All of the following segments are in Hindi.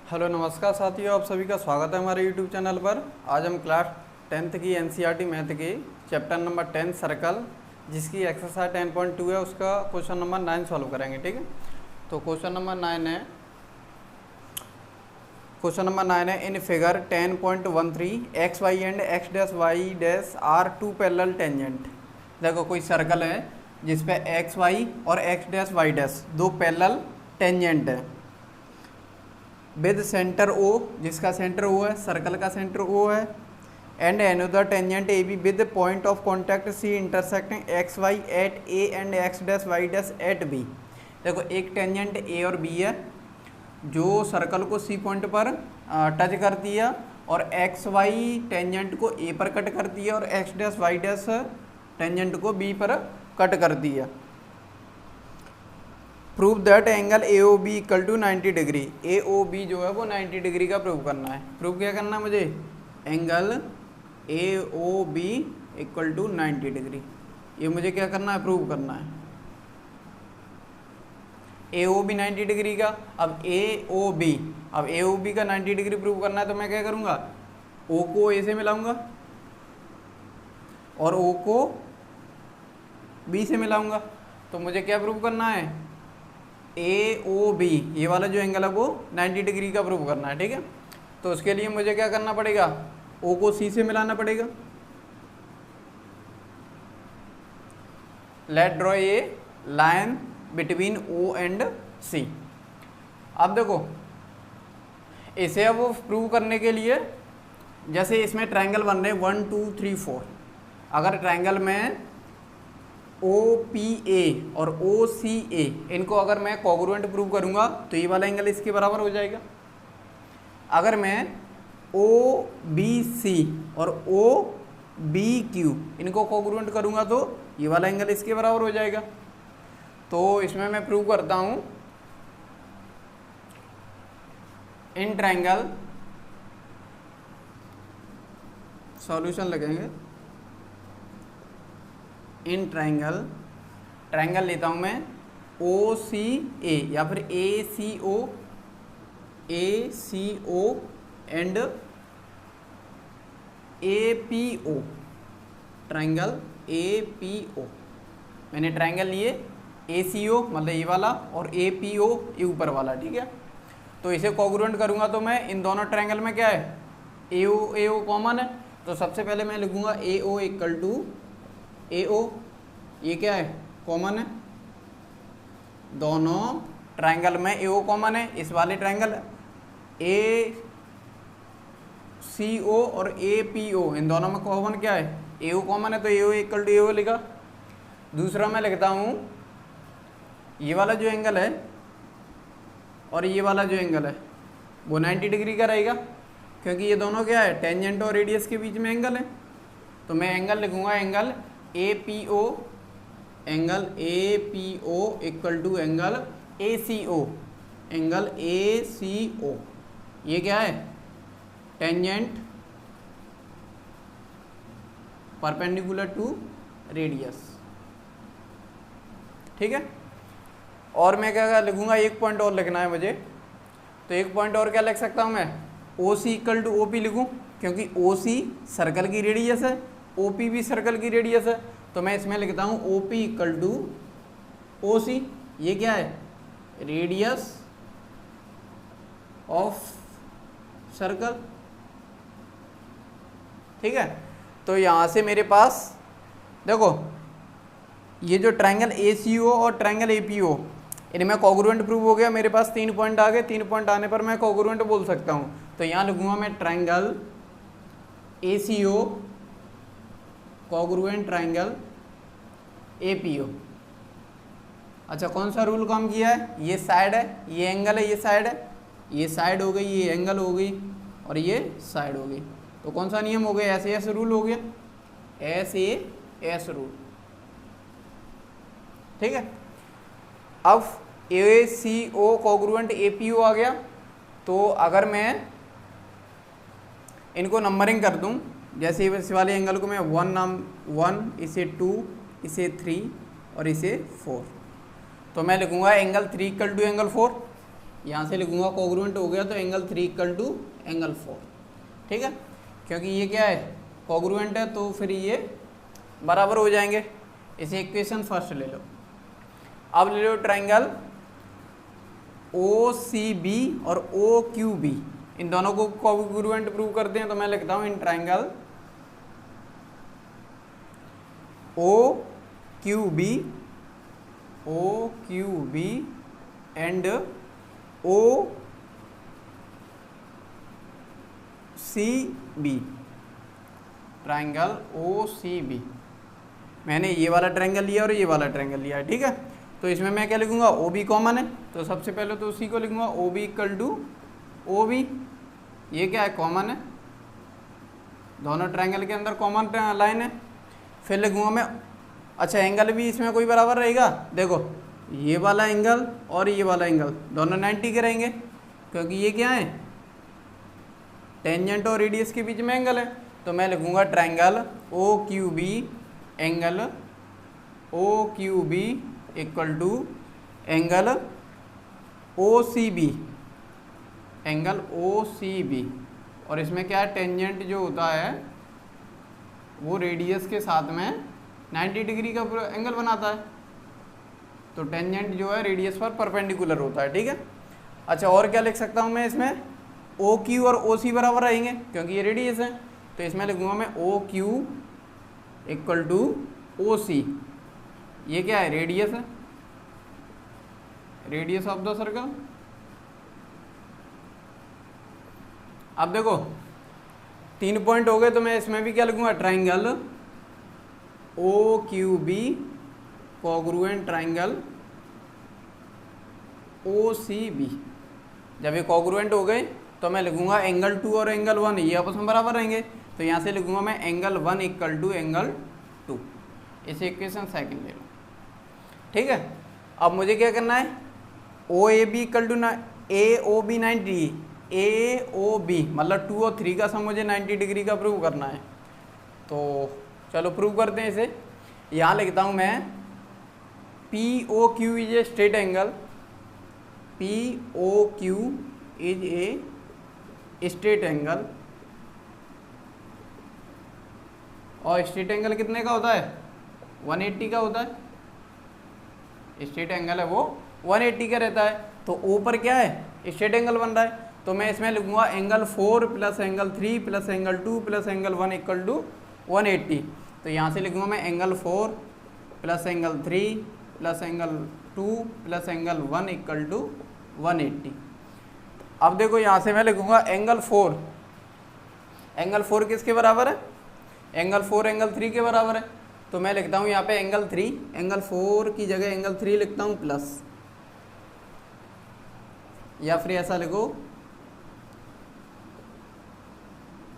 हेलो नमस्कार साथियों, आप सभी का स्वागत है हमारे यूट्यूब चैनल पर। आज हम क्लास 10th की एनसीईआरटी मैथ की चैप्टर नंबर 10 सर्कल, जिसकी एक्सरसाइज 10.2 है, उसका क्वेश्चन नंबर 9 सॉल्व करेंगे। ठीक है, तो क्वेश्चन नंबर 9 है in figure 10.13 X Y and X dash Y dash are two parallel tangent. देखो कोई सर्कल है जिसपे एक्स वाई और एक्स डैश वाई डैश दो पैरेलल टेंजेंट है विद सेंटर ओ, जिसका सेंटर ओ है, सर्कल का सेंटर ओ है, and another tangent A B with point of contact C intersecting X Y at A and X dash Y dash at B. देखो एक टेंजेंट ए और बी है जो सर्कल को सी पॉइंट पर टच करती है, और एक्स वाई टेंजेंट को ए पर कट करती है, और X dash Y dash tangent को बी पर कट करती है। Prove that angle A O B equal to 90 degree. A O B जो है वो 90 डिग्री का प्रूव करना है। प्रूव क्या करना है मुझे? Angle A O B equal to 90 degree, ये मुझे क्या करना है? प्रूव करना है। ए ओ बी 90 डिग्री का, अब ए ओ बी का 90 डिग्री प्रूव करना है, तो मैं क्या करूँगा? ओ को ए से मिलाऊंगा और ओ को बी से मिलाऊंगा, तो मुझे क्या प्रूव करना है? ए ओ बी, ये वाला जो एंगल है वो 90 डिग्री का प्रूव करना है। ठीक है, तो उसके लिए मुझे क्या करना पड़ेगा? ओ को सी से मिलाना पड़ेगा। Let draw a line between O and C. अब देखो इसे अब प्रूव करने के लिए, जैसे इसमें ट्रायंगल बन रहे 1 2 3 4, अगर ट्रायंगल में ओ पी ए और ओ सी ए, इनको अगर मैं कॉन्ग्रुएंट प्रूव करूंगा तो ये वाला एंगल इसके बराबर हो जाएगा। अगर मैं ओ बी सी और ओ बी क्यू इनको कॉन्ग्रुएंट करूंगा तो ये वाला एंगल इसके बराबर हो जाएगा। तो इसमें मैं प्रूव करता हूं इन ट्रायंगल, सॉल्यूशन लगेंगे। इन ट्रायंगल लेता हूं मैं ओ सी ए या फिर A C O and A P O. Triangle A P O, मैंने ट्रायंगल लिए ए सी ओ मतलब ये वाला और ए पी ओ ये ऊपर वाला। ठीक है, तो इसे कॉन्ग्रुएंट करूंगा तो मैं इन दोनों ट्रायंगल में क्या है? ए ओ कॉमन है, तो सबसे पहले मैं लिखूंगा ए ओ इक्वल टू ए ओ, ये क्या है? कॉमन है। दोनों ट्रायंगल में ए ओ कॉमन है। इस वाले ट्रायंगल ए सी ओ और ए पी ओ, इन दोनों में कॉमन क्या है? ए ओ कॉमन है, तो ए ओ इक्वल टू ए ओ लिखा। दूसरा मैं लिखता हूँ ये वाला जो एंगल है और ये वाला जो एंगल है वो 90 डिग्री का रहेगा, क्योंकि ये दोनों क्या है? टेंजेंट और रेडियस के बीच में एंगल है। तो मैं एंगल लिखूंगा angle A P O, angle A P O equal to angle A C O, angle A C O. ये क्या है? Tangent perpendicular to radius. ठीक है, और मैं क्या लिखूंगा? एक पॉइंट और लिखना है मुझे, तो एक पॉइंट और क्या लिख सकता हूं मैं? O C equal to O P लिखूँ, क्योंकि ओ सी सर्कल की रेडियस है, ओ पी भी सर्कल की रेडियस है, तो मैं इसमें लिखता हूँ O P equal to O C. ये क्या है? Radius of circle. ठीक है, तो यहाँ से मेरे पास देखो ये जो ट्रायंगल ए सी ओ और ट्रायंगल ए पी ओ, इनमें कॉन्ग्रुएंट प्रूव हो गया। मेरे पास 3 पॉइंट आ गए, 3 पॉइंट आने पर मैं कॉन्ग्रुएंट बोल सकता हूँ। तो यहाँ लिखूंगा मैं triangle A C O congruent triangle A P O. अच्छा, कौन सा रूल काम किया है? ये साइड है, ये एंगल है, ये साइड है, ये साइड हो गई, ये एंगल हो गई, और ये साइड हो गई। तो कौन सा नियम हो गया? एस रूल हो गया, एस रूल। ठीक है, अब ए सी ओ कॉन्ग्रुएंट ए पी ओ आ गया। तो अगर मैं इनको नंबरिंग कर दूं, जैसे इस वाले एंगल को मैं 1, इसे 2, इसे 3 और इसे 4, तो मैं लिखूंगा एंगल 3 इक्वल टू एंगल 4। यहाँ से लिखूंगा कॉन्ग्रुएंट हो गया तो एंगल 3 इक्वल टू एंगल 4, ठीक है, क्योंकि ये क्या है कॉन्ग्रुएंट है तो फिर ये बराबर हो जाएंगे। इसे इक्वेशन फर्स्ट ले लो। अब ले लो ट्राइंगल OCB और OQB, इन दोनों को कॉन्ग्रुएंट प्रूव करते हैं। तो मैं लिखता हूँ in triangle OQB and OCB, triangle OCB, मैंने ये वाला ट्राइंगल लिया और ये वाला ट्राइंगल लिया है, ठीक है। तो इसमें मैं क्या लिखूंगा, OB कॉमन है, तो सबसे पहले तो उसी को लिखूंगा OB इक्वल टू OB, ये क्या है कॉमन है, दोनों ट्राइंगल के अंदर कॉमन लाइन है। फिर लिखूंगा मैं, अच्छा एंगल भी इसमें कोई बराबर रहेगा, देखो ये वाला एंगल और ये वाला एंगल दोनों 90 के रहेंगे, क्योंकि ये क्या है टेंजेंट और रेडियस के बीच में एंगल है। तो मैं लिखूंगा triangle OQB angle OQB equal to angle OCB, angle OCB, और इसमें क्या है टेंजेंट जो होता है वो रेडियस के साथ में 90 डिग्री का एंगल बनाता है, तो टेंजेंट जो है रेडियस पर परपेंडिकुलर होता है, ठीक है। अच्छा और क्या लिख सकता हूँ मैं, इसमें OQ और OC बराबर रहेंगे क्योंकि ये रेडियस है, तो इसमें लिखूंगा मैं OQ इक्वल टू OC, ये क्या है रेडियस है, रेडियस ऑफ द सर्कल। अब देखो 3 पॉइंट हो गए, तो मैं इसमें भी क्या लिखूंगा triangle OQB congruent triangle OCB। जब ये कॉन्ग्रुएंट हो गए तो मैं लिखूंगा एंगल 2 और एंगल 1 ये आपस में बराबर रहेंगे, तो यहाँ से लिखूंगा मैं एंगल 1 इक्वल टू एंगल 2, इसे इक्वेशन सेकंड ले लो, ठीक है। अब मुझे क्या करना है, OAB equal to AOB 90, AOB मतलब 2 और 3 का सम मुझे 90 डिग्री का प्रूव करना है। तो चलो प्रूव करते हैं इसे। यहाँ लिखता हूँ मैं POQ is a straight angle, POQ is a straight angle, और स्ट्रेट एंगल कितने का होता है 180 का होता है, स्ट्रेट एंगल है वो 180 का रहता है। तो ऊपर क्या है स्ट्रेट एंगल बन रहा है, तो मैं इसमें लिखूंगा angle 4 plus angle 3 plus angle 2 plus angle 1 equal to 180। तो यहाँ से लिखूंगा मैं angle 4 plus angle 3 plus angle 2 plus angle 1 equal to 180। अब देखो यहाँ से मैं लिखूंगा एंगल 4, एंगल 4 किसके बराबर है, एंगल 4 एंगल 3 के बराबर है। तो मैं लिखता हूँ यहाँ पे एंगल 3, एंगल 4 की जगह एंगल 3 लिखता हूँ प्लस, या फिर ऐसा लिखो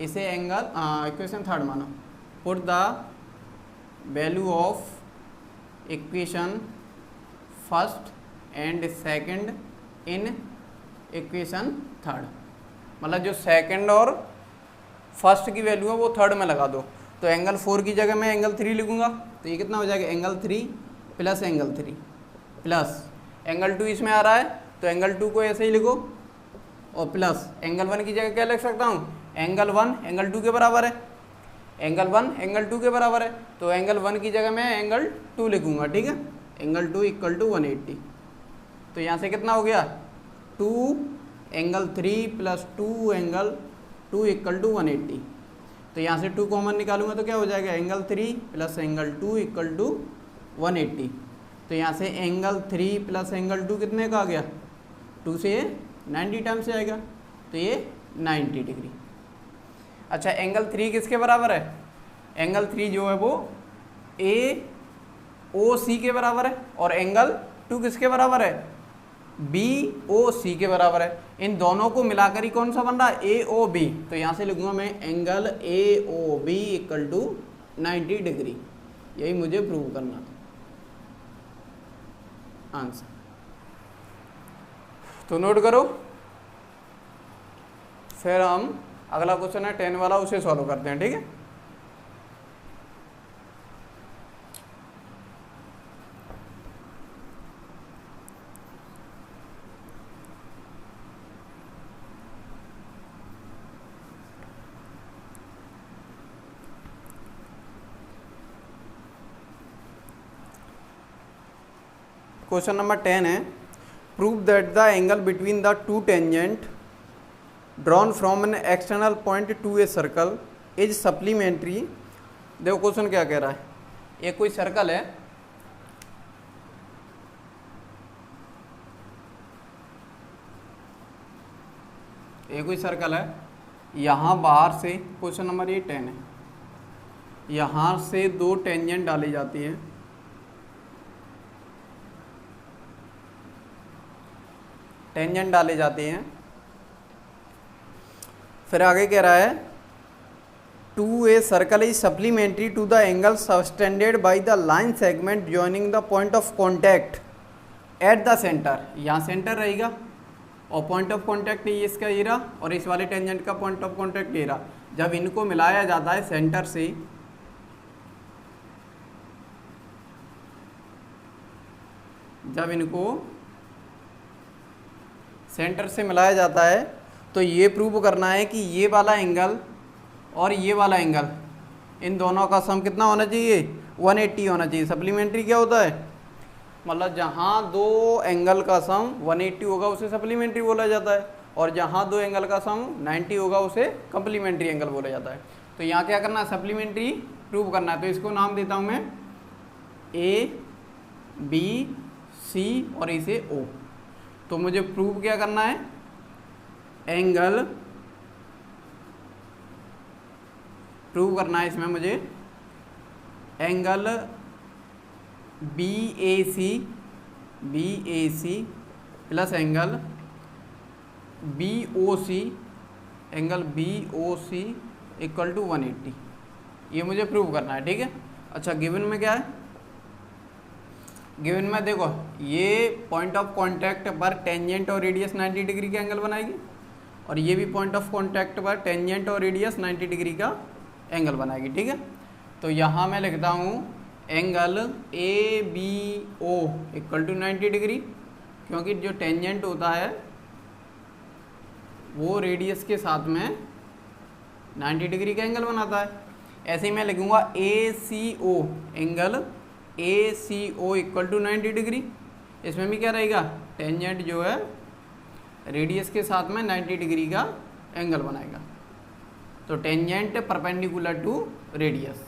इसे एंगल इक्वेशन थर्ड मानो, put the value of equation first and second in equation third, मतलब जो सेकंड और फर्स्ट की वैल्यू है वो थर्ड में लगा दो। तो एंगल 4 की जगह मैं एंगल 3 लिखूंगा, तो ये कितना हो जाएगा angle 3 plus angle 3 plus angle 2 इसमें आ रहा है तो एंगल 2 को ऐसे ही लिखो, और प्लस एंगल 1 की जगह क्या लिख सकता हूँ, एंगल 1 एंगल 2 के बराबर है, एंगल 1 एंगल 2 के बराबर है, तो एंगल 1 की जगह मैं एंगल 2 लिखूंगा, ठीक है, एंगल 2 इक्वल टू 180। तो यहाँ से कितना हो गया 2 angle 3 plus 2 angle 2 equal to 180। तो यहाँ से 2 कॉमन निकालूंगा तो क्या हो जाएगा angle 3 plus angle 2 equal to 180। तो यहाँ से एंगल 3 प्लस एंगल 2 कितने का आ गया, 2 से 90 टाइम्स से आएगा, तो ये 90 डिग्री। अच्छा एंगल 3 किसके बराबर है, एंगल 3 जो है वो AOC के बराबर है, और एंगल 2 किसके बराबर है, BOC के बराबर है। इन दोनों को मिलाकर ही कौन सा बन रहा है AOB। तो यहाँ से लिखूंगा मैं angle AOB equal to 90 degree, यही मुझे प्रूव करना था आंसर। तो नोट करो, फिर हम अगला क्वेश्चन है 10 वाला, उसे सॉल्व करते हैं, ठीक है। क्वेश्चन नंबर 10 है, prove that the angle between the two tangent drawn from an external point two a circle is supplementary. देखो क्वेश्चन क्या कह रहा है, एक कोई सर्कल है, एक कोई सर्कल है, यहाँ बाहर से, क्वेश्चन नंबर ये 10 है, यहाँ से दो टेंजेंट डाली जाती है, टेंजेंट डाले जाते हैं। फिर आगे कह रहा है to a circle is supplementary to the angle subtended by the line segment joining the point of contact at the centre. यहाँ सेंटर रहेगा और पॉइंट ऑफ कॉन्टैक्ट ये इसका ये रहा और इस वाले टेंजेंट का पॉइंट ऑफ कॉन्टैक्ट ये रहा। जब इनको मिलाया जाता है सेंटर से, जब इनको सेंटर से मिलाया जाता है तो ये प्रूव करना है कि ये वाला एंगल और ये वाला एंगल, इन दोनों का सम कितना होना चाहिए, 180 होना चाहिए। सप्लीमेंट्री क्या होता है, मतलब जहाँ दो एंगल का सम 180 होगा उसे सप्लीमेंट्री बोला जाता है, और जहाँ दो एंगल का सम 90 होगा उसे कम्प्लीमेंट्री एंगल बोला जाता है। तो यहाँ क्या करना है, सप्लीमेंट्री प्रूव करना है। तो इसको नाम देता हूँ मैं ए बी सी और इसे ओ। तो मुझे प्रूव क्या करना है, एंगल प्रूव करना है इसमें मुझे angle B A C plus angle B O C, angle B O C equal to 180, ये मुझे प्रूव करना है। ठीक है, अच्छा गिवन में क्या है, गिवन में देखो ये पॉइंट ऑफ कांटेक्ट पर टेंजेंट और रेडियस 90 डिग्री का एंगल बनाएगी, और ये भी पॉइंट ऑफ कांटेक्ट पर टेंजेंट और रेडियस 90 डिग्री का एंगल बनाएगी। ठीक है, तो यहाँ मैं लिखता हूँ angle A B O equal to 90 degree, क्योंकि जो टेंजेंट होता है वो रेडियस के साथ में 90 डिग्री का एंगल बनाता है। ऐसे ही मैं लिखूँगा A C O, angle A C O equal to 90 degree. इसमें भी क्या रहेगा, टेंजेंट जो है रेडियस के साथ में 90 डिग्री का एंगल बनाएगा। तो टेंजेंट परपेंडिकुलर टू रेडियस।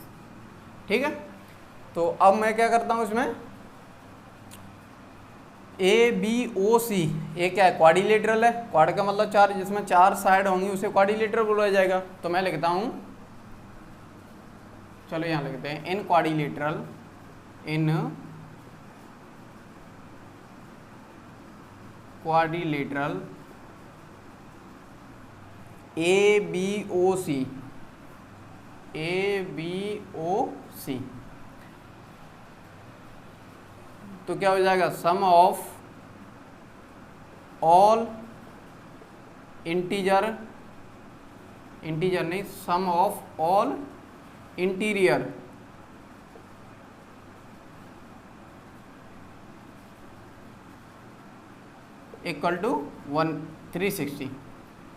ठीक है, तो अब मैं क्या करता हूँ इसमें ए बी ओ सी, ये क्या है, क्वाड्रिलेटरल है। क्वाड का मतलब चार, जिसमें चार साइड होंगी उसे क्वाड्रिलेटरल बोला जाएगा। तो मैं लिखता हूँ, चलो यहाँ लिखते हैं in quadrilateral, in quadrilateral A B O C, A B O C, तो क्या हो जाएगा, sum of all integer, integer नहीं, sum of all interior equal to 360।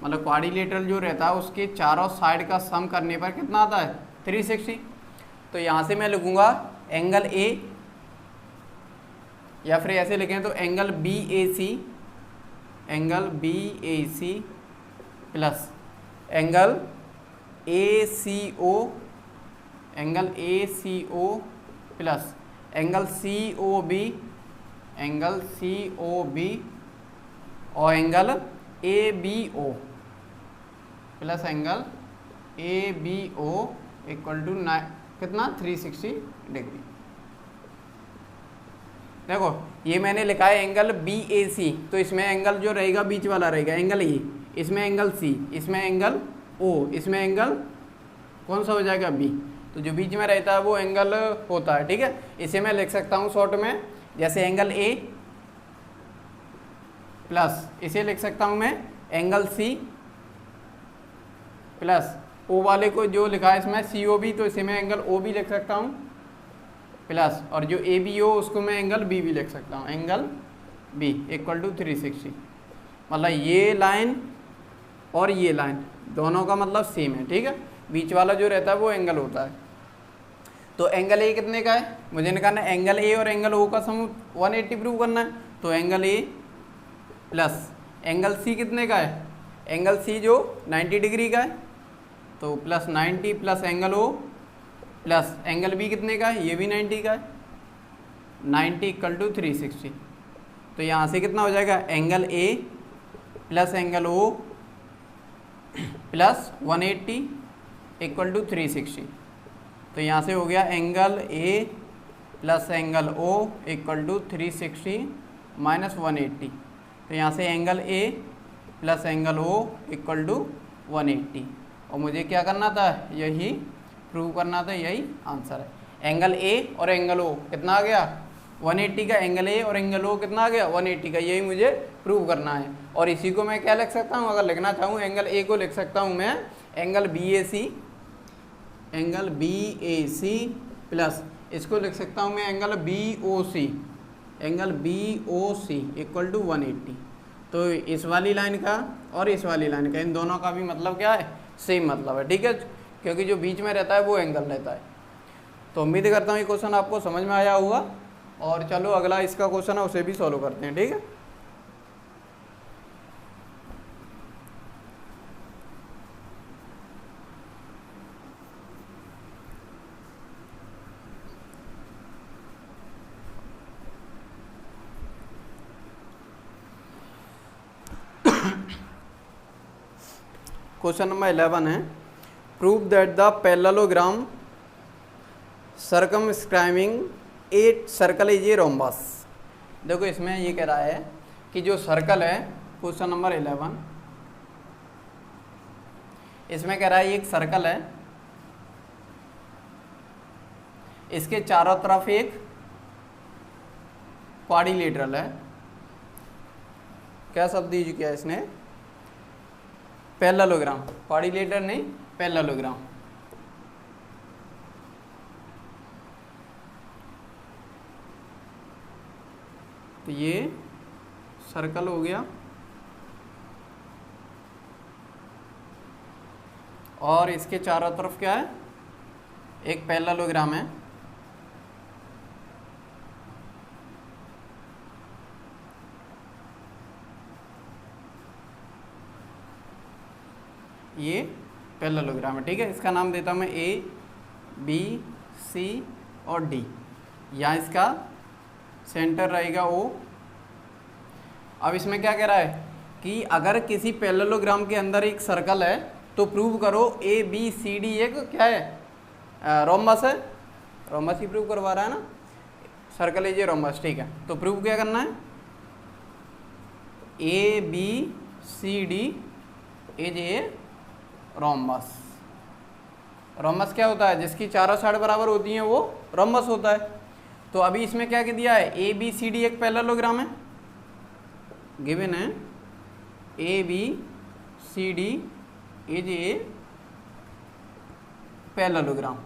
मतलब क्वाड्रिलेटरल जो रहता है उसके चारों साइड का सम करने पर कितना आता है, 360। तो यहाँ से मैं लिखूँगा एंगल ए, या फिर ऐसे लिखें तो angle B A C, angle B A C plus angle A C O, angle A C O plus angle C O B, angle C O B और angle A B O plus angle A B O equal to कितना, 360 डिग्री। देखो ये मैंने लिखा है एंगल बी ए सी, तो इसमें एंगल जो रहेगा बीच वाला रहेगा एंगल ए, इसमें एंगल सी, इसमें एंगल ओ, इसमें एंगल कौन सा हो जाएगा, बी। तो जो बीच में रहता है वो एंगल होता है। ठीक है, इसे मैं लिख सकता हूँ शॉर्ट में जैसे एंगल ए प्लस, इसे लिख सकता हूँ मैं एंगल सी प्लस ओ वाले को जो लिखा है इसमें सी ओ बी, तो इसे मैं एंगल ओ बी लिख सकता हूँ प्लस, और जो ए बी ओ उसको मैं एंगल बी भी लिख सकता हूँ, एंगल बी इक्वल टू 360। मतलब ये लाइन और ये लाइन दोनों का मतलब सेम है। ठीक है, बीच वाला जो रहता है वो एंगल होता है। तो एंगल ए कितने का है, मुझे निकालना है एंगल ए और एंगल ओ का सम 180 प्रूव करना है। तो angle A plus angle C कितने का है, एंगल सी जो 90 डिग्री का है, तो plus 90 plus angle O plus angle B कितने का है, ये भी 90 का है, 90 इक्वल टू 360। तो यहाँ से कितना हो जाएगा, angle A plus angle O plus 180 equal to 360। तो यहाँ से हो गया angle A plus angle O equal to 360 minus 180। तो यहाँ से angle A plus angle O equal to 180, और मुझे क्या करना था, यही प्रूव करना था, यही आंसर है। एंगल ए और एंगल ओ कितना आ गया, 180 का, एंगल ए और एंगल ओ कितना आ गया, 180 का, यही मुझे प्रूव करना है। और इसी को मैं क्या लिख सकता हूँ, अगर लिखना चाहूँ एंगल ए को लिख सकता हूँ मैं angle B A C plus इसको लिख सकता हूँ मैं angle B O C equal to 180। तो इस वाली लाइन का और इस वाली लाइन का, इन दोनों का भी मतलब क्या है, सेम मतलब है, ठीक है, क्योंकि जो बीच में रहता है वो एंगल रहता है। तो उम्मीद करता हूँ ये क्वेश्चन आपको समझ में आया होगा। और चलो अगला इसका क्वेश्चन है उसे भी सॉल्व करते हैं, ठीक है। क्वेश्चन नंबर 11 है, prove that the parallelogram circumscribing A circle is a rhombus. देखो इसमें ये कह रहा है कि जो सर्कल है, क्वेश्चन नंबर 11, इसमें कह रहा है ये एक सर्कल है, इसके चारों तरफ एक क्वाड्रिलेटरल है, क्या शब्द यूज किया इसने, पैरेललोग्राम, क्वाड्रिलेटरल नहीं पैरेललोग्राम। तो ये सर्कल हो गया, और इसके चारों तरफ क्या है, एक पैरेललोग्राम है। ये पैरेललोग्राम है, ठीक है। इसका नाम देता हूँ मैं ए बी सी और डी। यहाँ इसका सेंटर रहेगा ओ। अब इसमें क्या कह रहा है कि अगर किसी पैरेललोग्राम के अंदर एक सर्कल है तो प्रूव करो ए बी सी डी एक क्या है, रोम्बस है, रोम्बस ही प्रूव करवा रहा है ना, सर्कल इज ए रोम्बस, ठीक है। तो प्रूव क्या करना है, A B C D is a rhombus. Rhombus क्या होता है, जिसकी चारों साइड बराबर होती हैं वो रोम्बस होता है। तो अभी इसमें क्या कह दिया है, ए बी सी डी एक पैरेललोग्राम है, गिवन है A B C D is a parallelogram.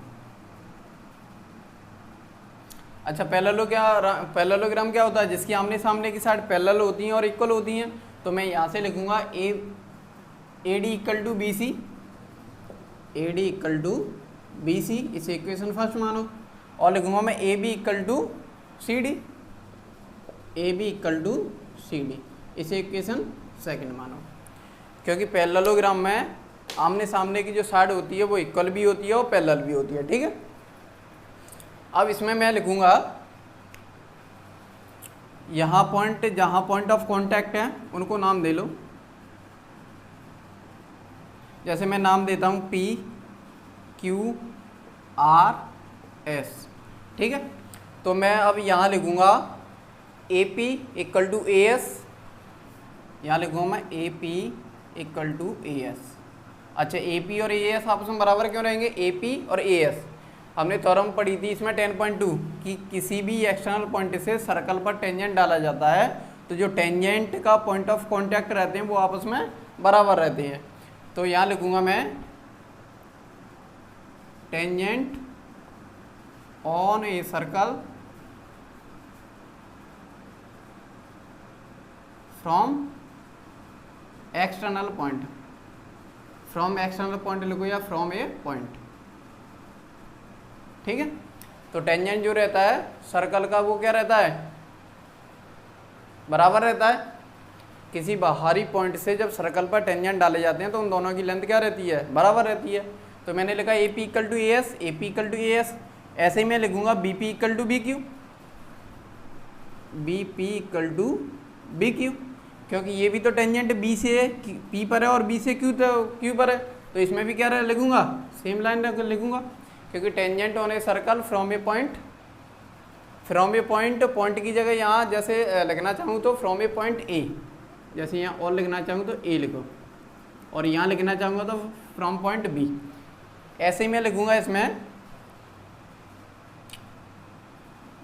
अच्छा, पैरेललोग्राम क्या होता है, जिसकी आमने सामने की साइड पैरेलल होती हैं और इक्वल होती हैं। तो मैं यहाँ से लिखूंगा A D equal to B C, A D equal to B C, इसे इक्वेशन फर्स्ट मानो, और लिखूंगा मैं A B equal to C D, A B equal to C D, इसे इक्वेशन सेकंड मानो, क्योंकि पैरेललोग्राम में आमने सामने की जो साइड होती है वो इक्वल भी होती है और पैरेलल भी होती है, ठीक है। अब इसमें मैं लिखूंगा यहाँ पॉइंट, जहाँ पॉइंट ऑफ कांटेक्ट है उनको नाम दे लो। जैसे मैं नाम देता हूँ पी क्यू आर एस, ठीक है। तो मैं अब यहाँ लिखूंगा A P equal to A S, यहाँ लिखूंगा मैं A P equal to A S. अच्छा, ए पी और ए एस आपस में बराबर क्यों रहेंगे, ए पी और ए एस हमने थ्योरम पढ़ी थी इसमें 10.2 कि किसी भी एक्सटर्नल पॉइंट से सर्कल पर टेंजेंट डाला जाता है तो जो टेंजेंट का पॉइंट ऑफ कांटेक्ट रहते हैं वो आपस में बराबर रहते हैं। तो यहाँ लिखूंगा मैं tangent on a circle from external point, from external point लिखो या फ्रॉम ए पॉइंट, ठीक है। तो टेंजेंट जो रहता है सर्कल का वो क्या रहता है, बराबर रहता है। किसी बाहरी पॉइंट से जब सर्कल पर टेंजेंट डाले जाते हैं तो उन दोनों की लेंथ क्या रहती है, बराबर रहती है। तो मैंने लिखा A P equal to A S, A P equal to A S. ऐसे ही मैं लिखूंगा B P equal to B Q, B P equal to B Q, क्योंकि ये भी तो टेंजेंट बी से पी पर है और बी से क्यू पर है, तो इसमें भी क्या लिखूंगा, सेम लाइन लिखूंगा, क्योंकि tangent on a circle from a point, from a point, point की जगह यहाँ जैसे लिखना चाहूँ तो फ्रॉम ए पॉइंट ए, जैसे यहाँ और लिखना चाहूँ तो ए लिखो, और यहाँ लिखना चाहूँगा तो फ्रॉम पॉइंट बी। ऐसे ही मैं लिखूंगा इसमें,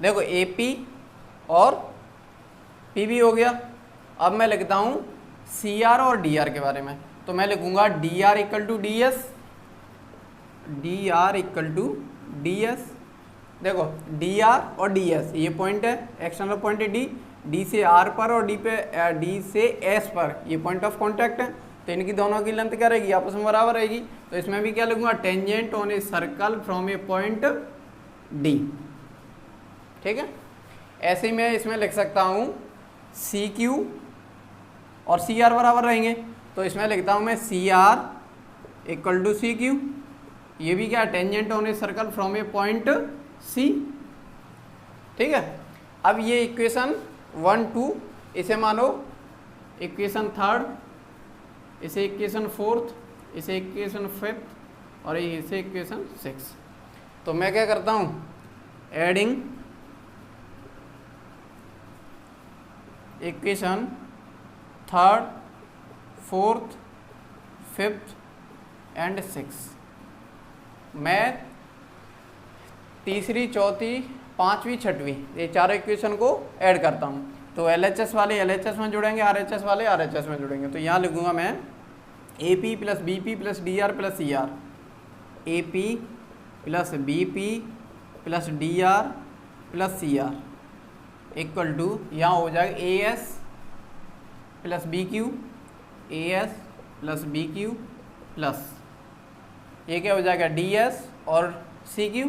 देखो ए पी और पी भी हो गया। अब मैं लिखता हूँ सी आर और डी आर के बारे में, तो मैं लिखूंगा D R equal to D S, D R equal to D S. देखो डी आर और डी एस ये पॉइंट है, एक्सटर्नल पॉइंट है डी, डी से आर पर और डी से एस पर ये पॉइंट ऑफ कॉन्टैक्ट है, तो इनकी दोनों की लेंथ क्या रहेगी, आपस में बराबर रहेगी। तो इसमें भी क्या लिखूंगा, tangent on a circle from a point D, ठीक है। ऐसे ही मैं इसमें लिख सकता हूँ सी क्यू और सी आर बराबर रहेंगे, तो इसमें लिखता हूँ मैं C R equal to C Q, ये भी क्या, tangent on a circle from a point C, ठीक है। अब ये इक्वेशन 1 2 इसे मानो इक्वेशन 3, इसे इक्वेशन 4, इसे इक्वेशन 5 और इसे इक्वेशन 6। तो मैं क्या करता हूँ, एडिंग इक्वेशन 3, 4, 5 एंड 6, मैं तीसरी, चौथी, पाँचवीं, छठवीं ये चारों इक्वेशन को ऐड करता हूँ। तो LHS वाले LHS में जुड़ेंगे, RHS वाले RHS में जुड़ेंगे। तो यहाँ लिखूंगा मैं AP plus BP plus DR plus CR, AP plus BP plus DR plus CR equal to, यहाँ हो जाएगा AS plus BQ, AS plus BQ plus ये क्या हो जाएगा DS और CQ,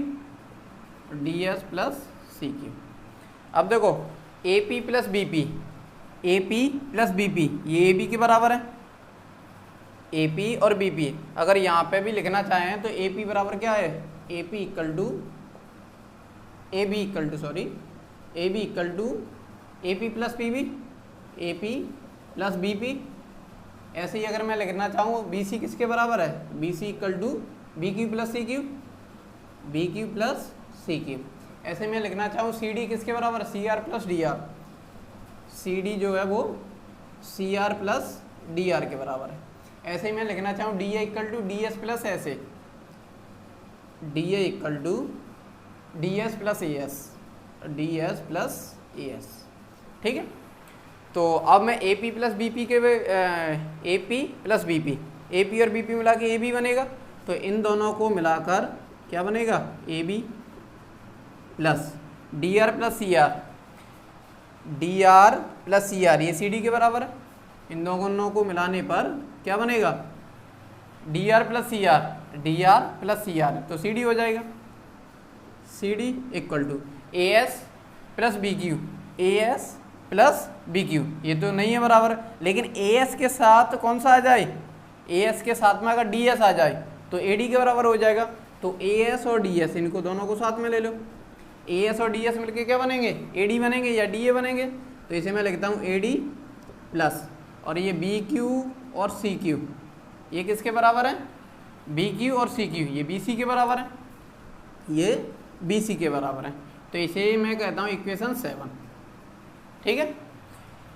DS प्लस CQ। अब देखो AP plus BP, AP plus BP ये AB के बराबर है, AP और BP। अगर यहाँ पे भी लिखना चाहें तो AP बराबर क्या है, AP equal to AB equal to sorry AB equal to AP plus PB, AP plus BP। ऐसे ही अगर मैं लिखना चाहूँ BC किसके बराबर है, BC equal to BQ plus CQ, BQ plus CQ। ऐसे मैं लिखना चाहूँ CD किसके बराबर, CR प्लस DR, CD जो है वो CR प्लस DR के बराबर है। ऐसे ही मैं लिखना चाहूँ DA equal to DS plus SA, DA equal to DS plus AS, DS plus AS, ठीक है। तो अब मैं AP प्लस BP के AP प्लस BP, AP और BP मिला के AB बनेगा, तो इन दोनों को मिलाकर क्या बनेगा, AB plus DR plus CR, DR plus CR ये CD के बराबर है। इन दोनों को मिलाने पर क्या बनेगा, DR plus CR, DR plus CR, तो CD हो जाएगा, CD equal to AS plus BQ, AS plus BQ। ये तो नहीं है बराबर, लेकिन AS के साथ कौन सा आ जाए, AS के साथ में अगर DS आ जाए तो AD के बराबर हो जाएगा। तो AS और DS इनको दोनों को साथ में ले लो, AS और DS मिलके क्या बनेंगे, AD बनेंगे या DA बनेंगे। तो इसे मैं लिखता हूँ AD प्लस, और ये BQ और CQ ये किसके बराबर है, BQ और CQ ये BC के बराबर है, ये BC के बराबर है। तो इसे मैं कहता हूँ इक्वेशन 7, ठीक है।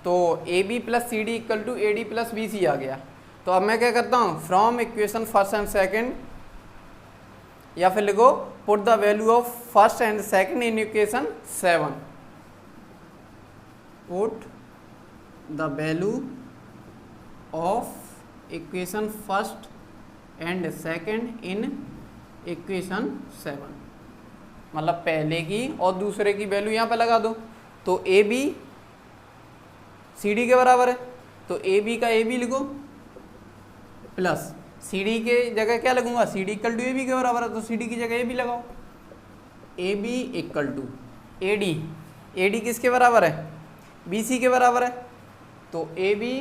तो AB plus CD equal to AD plus BC आ गया। तो अब मैं क्या करता हूँ, from equation first and second, या फिर लिखो put the value of first and second in equation 7, put the value of equation first and second in equation 7, मतलब पहले की और दूसरे की वैल्यू यहाँ पे लगा दो। तो AB CD के बराबर है, तो AB का AB लिखो प्लस CD के जगह क्या लगूंगा, CD इक्वल टू AB के बराबर है, तो CD की जगह AB लगाओ। A B equal to A D, A D किसके बराबर है, बी सी के बराबर है, तो ए बी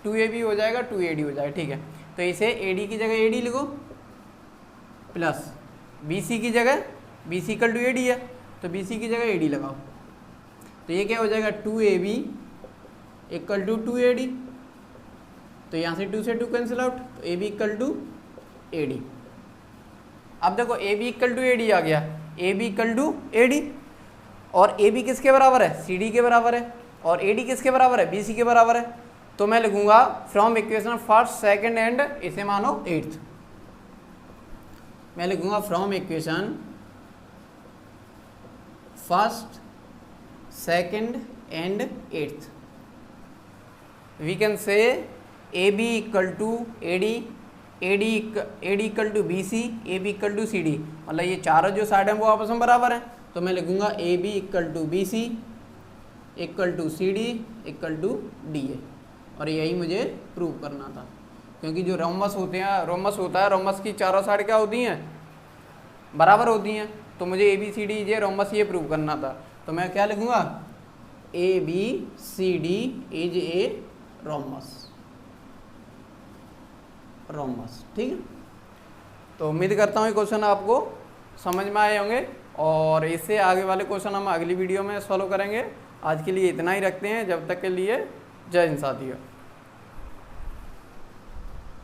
2ab हो जाएगा 2ad हो जाएगा, ठीक है। तो इसे ad की जगह ad लिखो प्लस bc की जगह bc इक्वल टू ad है, तो bc की जगह ad लगाओ, तो ये क्या हो जाएगा 2ab इक्वल टू 2ad, तो यहाँ से 2 से 2 कैंसिल आउट, तो ab इक्वल टू ad। अब देखो ab इक्वल टू ad आ गया, ab इक्वल टू ad, और ab किसके बराबर है, cd के बराबर है, और ad किसके बराबर है, bc के बराबर है। तो मैं लिखूंगा from equation first second and इसे मानो 8th, मैं लिखूंगा from equation first second and 8th we can say A B equal to A D, A D equal to B C, A B equal to C D, मतलब ये चारों जो साइड हैं वो आपस में बराबर हैं, तो मैं लिखूंगा A B equal to B C equal to C D equal to D A, और यही मुझे प्रूव करना था, क्योंकि जो रोमस होते हैं, रोमस होता है, रोमस की चारों साइड क्या होती हैं, बराबर होती हैं, तो मुझे ए बी सी डी जे रोमस ये प्रूव करना था, तो मैं क्या लिखूंगा A B C D is a rhombus, rhombus, ठीक है। तो उम्मीद करता हूँ ये क्वेश्चन आपको समझ में आए होंगे, और इससे आगे वाले क्वेश्चन हम अगली वीडियो में सॉल्व करेंगे। आज के लिए इतना ही रखते हैं, जब तक के लिए जय हिंद साथियों।